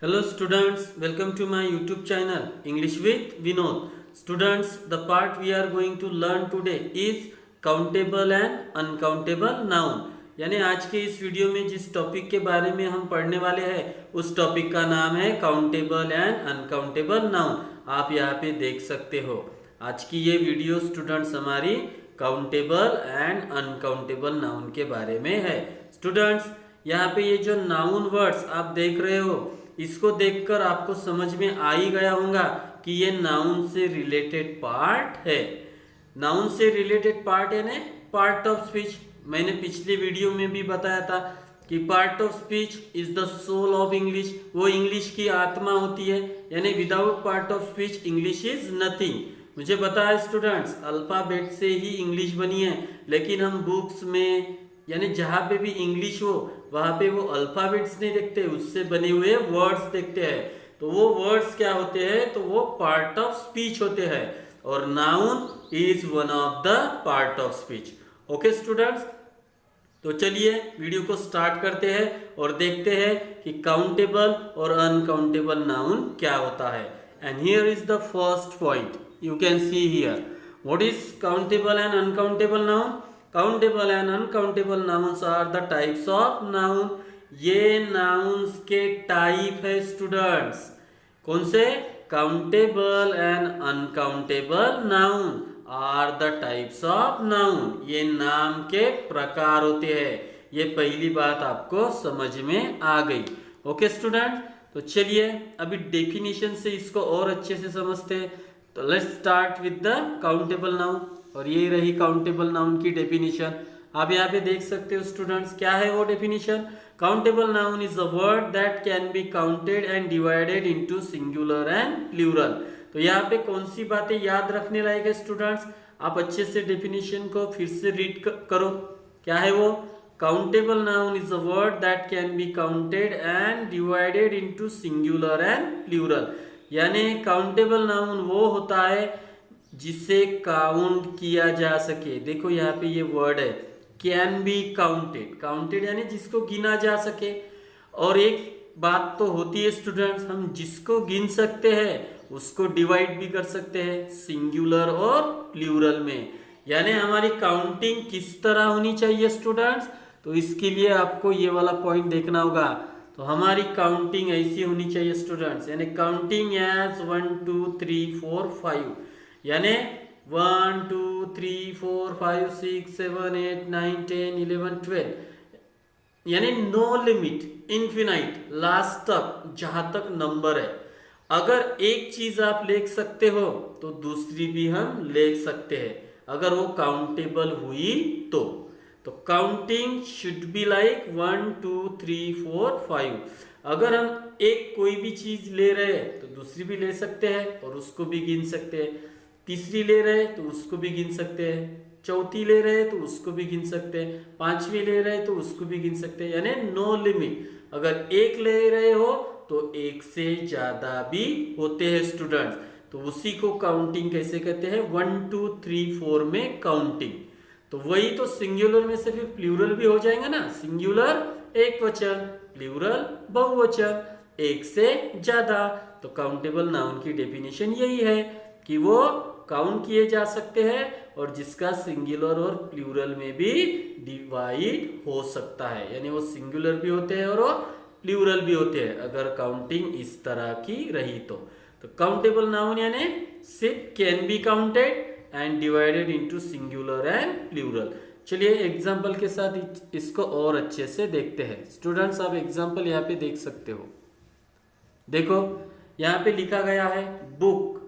Hello students, welcome to my YouTube channel English with Vinod. Students, the part we are going to learn today is countable and uncountable noun. यानी आज के इस video में जिस topic के बारे में हम पढ़ने वाले हैं उस टॉपिक का नाम है काउंटेबल एंड अनकाउंटेबल नाउन। आप यहाँ पे देख सकते हो आज की ये वीडियो स्टूडेंट्स हमारी काउंटेबल एंड अनकाउंटेबल नाउन के बारे में है। स्टूडेंट्स, यहाँ पे ये जो नाउन वर्ड्स आप देख रहे हो इसको देखकर आपको समझ में आ ही गया होगा कि ये नाउन से रिलेटेड पार्ट है। नाउन से रिलेटेड पार्ट है ना, पार्ट ऑफ स्पीच। मैंने पिछले वीडियो में भी बताया था कि part of speech is the soul of English. वो इंग्लिश की आत्मा होती है, यानी without part of speech English is nothing. मुझे पता है स्टूडेंट्स, अल्फाबेट से ही इंग्लिश बनी है, लेकिन हम बुक्स में यानी जहां पे भी इंग्लिश हो वहां पे वो अल्फाबेट्स नहीं देखते, उससे बने हुए वर्ड्स देखते हैं। तो वो वर्ड्स क्या होते हैं, तो वो पार्ट ऑफ स्पीच होते हैं, और noun is one of the part of speech. Okay students, तो चलिए वीडियो को स्टार्ट करते हैं और देखते हैं कि काउंटेबल और अनकाउंटेबल नाउन क्या होता है। And here is the first point, you can see here what is countable and uncountable noun. Countable and uncountable nouns are the types of noun. ये नाउन्स के टाइप है स्टूडेंट्स। कौन से? Countable and uncountable noun are the types of noun. ये नाम के प्रकार होते हैं। ये पहली बात आपको समझ में आ गई। ओके स्टूडेंट, तो चलिए अभी डेफिनेशन से इसको और अच्छे से समझते हैं। तो let's start with the countable noun, और ये रही काउंटेबल नाउन की डेफिनेशन। आप यहाँ पे देख सकते हो स्टूडेंट्स, क्या है वो definition. Countable noun is a word that can be counted and divided into singular and plural. तो यहाँ पे कौन सी बातें याद रखने लायक है स्टूडेंट्स, आप अच्छे से डेफिनेशन को फिर से रीड करो। क्या है वो? Countable noun is a word that can be counted and divided into singular and plural. यानी काउंटेबल नाउन वो होता है जिसे काउंट किया जा सके। देखो यहाँ पे ये वर्ड है कैन बी काउंटेड। काउंटेड यानी जिसको गिना जा सके। और एक बात तो होती है स्टूडेंट्स, हम जिसको गिन सकते हैं उसको डिवाइड भी कर सकते हैं सिंगुलर और प्लूरल में। यानी हमारी काउंटिंग किस तरह होनी चाहिए स्टूडेंट्स, तो इसके लिए आपको ये वाला पॉइंट देखना होगा। तो हमारी काउंटिंग ऐसी होनी चाहिए स्टूडेंट्स, यानी काउंटिंग एज 1 2 3 4 5, यानी 1 2 3 4 5 6 7 8 9 10 11 12, यानी नो लिमिट, इन्फिनाइट, लास्ट तक जहां तक नंबर है। अगर एक चीज आप ले सकते हो तो दूसरी भी हम ले सकते हैं, अगर वो काउंटेबल हुई तो। तो काउंटिंग शुड बी लाइक 1 2 3 4 5। अगर हम एक कोई भी चीज ले रहे हैं तो दूसरी भी ले सकते हैं और उसको भी गिन सकते हैं, तीसरी ले रहे हैं तो उसको भी गिन सकते हैं, चौथी ले रहे हैं तो उसको भी गिन सकते हैं, पांचवी ले रहे हैं तो उसको भी गिन सकते हैं, यानी नो लिमिट। अगर एक ले रहे हो तो एक से ज्यादा भी होते हैं स्टूडेंट्स। तो उसी को काउंटिंग कैसे कहते हैं, 1 2 3 4 में काउंटिंग। तो वही तो सिंगुलर में से फिर प्लूरल भी हो जाएगा ना। सिंगुलर एक वचन, प्लूरल बहुवचन, एक से ज्यादा। तो काउंटेबल नाउन की डेफिनेशन यही है कि वो काउंट किए जा सकते हैं और जिसका सिंगुलर और प्लूरल में भी डिवाइड हो सकता है, यानी वो सिंगुलर भी होते हैं और वो प्लूरल भी होते हैं अगर काउंटिंग इस तरह की रही तो। काउंटेबल नाउन यानी सिर्फ can be counted and divided into singular and plural. चलिए एग्जांपल के साथ इसको और अच्छे से देखते हैं। स्टूडेंट्स, आप एग्जांपल यहाँ पे देख सकते हो। देखो यहाँ पे लिखा गया है बुक,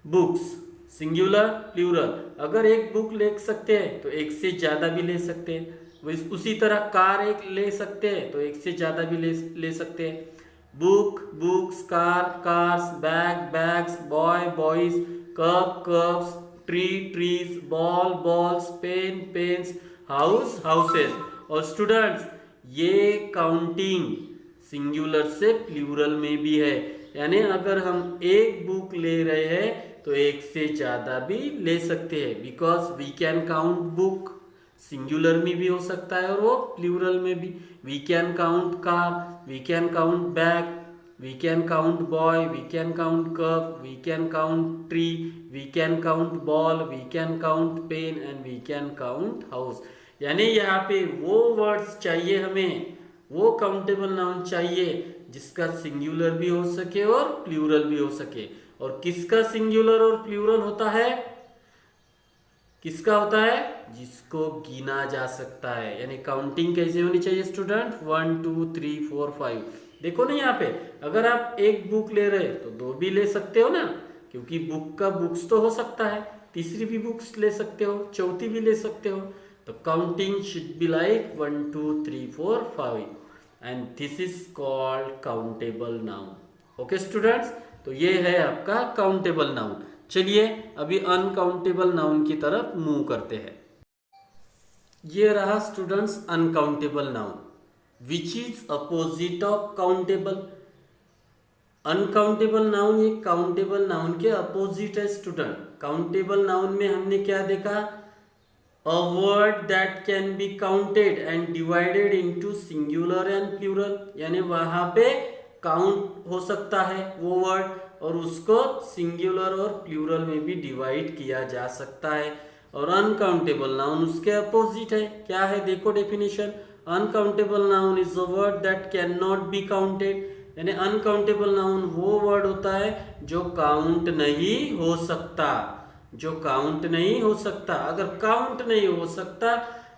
बुक्स, सिंगुलर प्लूरल। अगर एक बुक ले सकते हैं तो एक से ज्यादा भी ले सकते हैं। उसी तरह कार एक ले सकते हैं तो एक से ज्यादा भी ले सकते हैं। Book, books, car, cars, bag, bags, boy, boys, cup, cups, tree, trees, ball, balls, pen, pens, house, houses. और स्टूडेंट्स, ये काउंटिंग सिंगुलर से प्लूरल में भी है, यानी अगर हम एक बुक ले रहे हैं तो एक से ज्यादा भी ले सकते हैं, because we can count book. Singular में भी हो सकता है और वो प्लूरल में भी। We can count car, we can count bag, we can count boy, we can count cup, we can count tree, we can count ball, we can count pen and we can count house। यानी यहाँ पे वो words चाहिए हमें, वो countable noun चाहिए जिसका singular भी हो सके और प्लूरल भी हो सके। और किसका सिंगुलर और प्लूरल होता है, किसका होता है, जिसको गिना जा सकता है। यानी काउंटिंग कैसे होनी चाहिए स्टूडेंट, 1 2 3 4 5। देखो ना यहाँ पे अगर आप एक बुक ले रहे तो दो भी ले सकते हो ना, क्योंकि बुक का बुक्स तो हो सकता है, तीसरी भी बुक्स ले सकते हो, चौथी भी ले सकते हो। तो counting should be like 1 2 3 4 5 and this is called countable noun. Okay students, तो ये है आपका काउंटेबल नाउन। चलिए अभी अनकाउंटेबल नाउन की तरफ मूव करते हैं। ये रहा students uncountable noun, which is opposite of countable. Uncountable noun ये काउंटेबल नाउन के अपोजिट है स्टूडेंट। काउंटेबल नाउन में हमने क्या देखा, a word that can be counted and divided into singular and plural. यानी वहां पे काउंट हो सकता है वो वर्ड और उसको सिंगुलर और प्लूरल में भी डिवाइड किया जा सकता है। और अनकाउंटेबल नाउन उसके अपोजिट है। क्या है देखो definition, uncountable noun is a word that can not be counted. यानी अनकाउंटेबल नाउन वो वर्ड होता है जो काउंट नहीं हो सकता, जो काउंट नहीं हो सकता। अगर काउंट नहीं हो सकता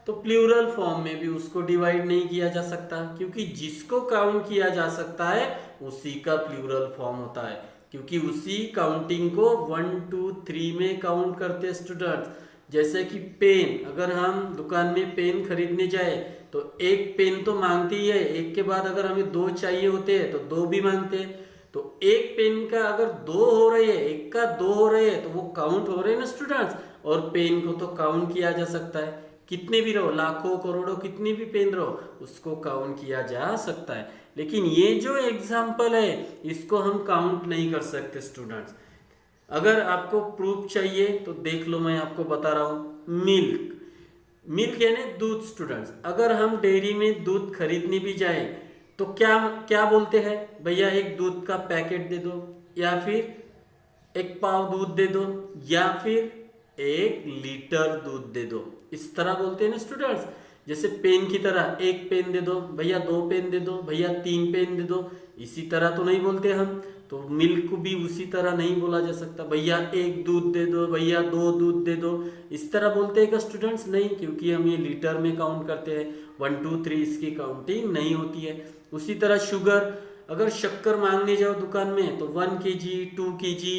तो प्लूरल फॉर्म में भी उसको डिवाइड नहीं किया जा सकता, क्योंकि जिसको काउंट किया जा सकता है उसी का प्लूरल फॉर्म होता है, क्योंकि उसी काउंटिंग को 1 2 3 में काउंट करते हैं स्टूडेंट्स। जैसे कि पेन, अगर हम दुकान में पेन खरीदने जाए तो एक पेन तो मांगती ही है, एक के बाद अगर हमें दो चाहिए होते हैं तो दो भी मांगते हैं। तो एक पेन का अगर दो हो रहे हैं, एक का दो हो रहे हैं तो वो काउंट हो रहे हैं ना स्टूडेंट्स। और पेन को तो काउंट किया जा सकता है, कितने भी रहो, लाखों करोड़ों कितनी भी पेन रहो, उसको काउंट किया जा सकता है। लेकिन ये जो एग्जाम्पल है इसको हम काउंट नहीं कर सकते स्टूडेंट्स। अगर आपको प्रूफ चाहिए तो देख लो, मैं आपको बता रहा हूं। मिल्क, मिल्क यानी दूध स्टूडेंट्स। अगर हम डेयरी में दूध खरीदने भी जाए तो क्या क्या बोलते हैं, भैया एक दूध का पैकेट दे दो, या फिर एक पाव दूध दे दो, या फिर 1 लीटर दूध दे दो, इस तरह बोलते हैं ना स्टूडेंट्स। जैसे पेन की तरह, एक पेन दे दो भैया, 2 पेन दे दो भैया, 3 पेन दे दो, इसी तरह तो नहीं बोलते हम। तो मिल्क को भी उसी तरह नहीं बोला जा सकता, भैया 1 दूध दे दो, भैया 2 दूध दे दो, इस तरह बोलते हैं क्या स्टूडेंट्स? नहीं, क्योंकि हम ये लीटर में काउंट करते हैं, 1 2 3 इसकी काउंटिंग नहीं होती है। उसी तरह शुगर, अगर शक्कर मांगने जाओ दुकान में तो 1 kg 2 kg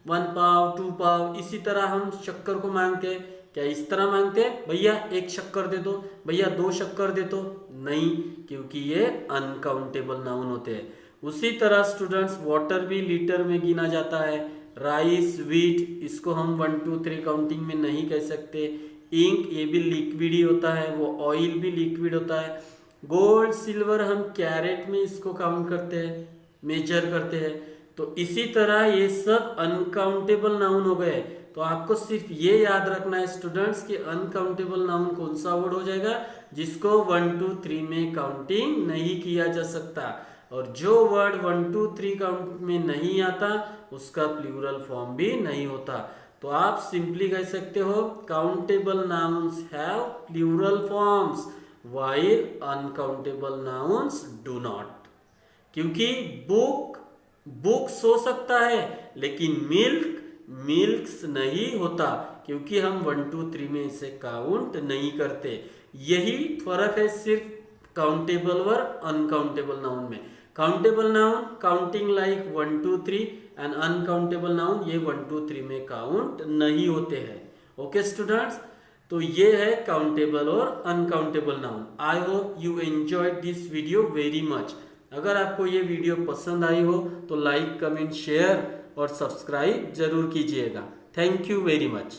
1 पाव 2 पाव, इसी तरह हम शक्कर को मांगते हैं। क्या इस तरह मांगते हैं, भैया 1 शक्कर दे दो, भैया 2 शक्कर दे दो? नहीं, क्योंकि ये अनकाउंटेबल नाउन होते हैं। उसी तरह स्टूडेंट्स वाटर भी लीटर में गिना जाता है। राइस, व्हीट, इसको हम 1 2 3 काउंटिंग में नहीं कह सकते। इंक, ये भी लिक्विड ही होता है, वो ऑयल भी लिक्विड होता है। गोल्ड, सिल्वर हम कैरेट में इसको काउंट करते हैं, मेजर करते हैं। तो इसी तरह ये सब अनकाउंटेबल नाउन हो गए। तो आपको सिर्फ ये याद रखना है स्टूडेंट्स कि अनकाउंटेबल नाउन कौन सा वर्ड हो जाएगा, जिसको 1 2 3 में काउंटिंग नहीं किया जा सकता। और जो वर्ड 1 2 3 काउंट में नहीं आता उसका प्लूरल फॉर्म भी नहीं होता। तो आप सिंपली कह सकते हो countable nouns have plural forms while uncountable nouns do not. क्योंकि बुक्स हो सकता है लेकिन मिल्क्स नहीं होता, क्योंकि हम 1 2 3 में इसे काउंट नहीं करते। यही फर्क है सिर्फ काउंटेबल और अनकाउंटेबल नाउन में। Countable noun counting like 1 2 3 and uncountable noun ये 1 2 3 में काउंट नहीं होते हैं। ओके स्टूडेंट्स, तो ये है काउंटेबल और uncountable noun. I hope you enjoyed this video very much. अगर आपको ये वीडियो पसंद आई हो तो लाइक, कमेंट, शेयर और सब्सक्राइब जरूर कीजिएगा। Thank you very much.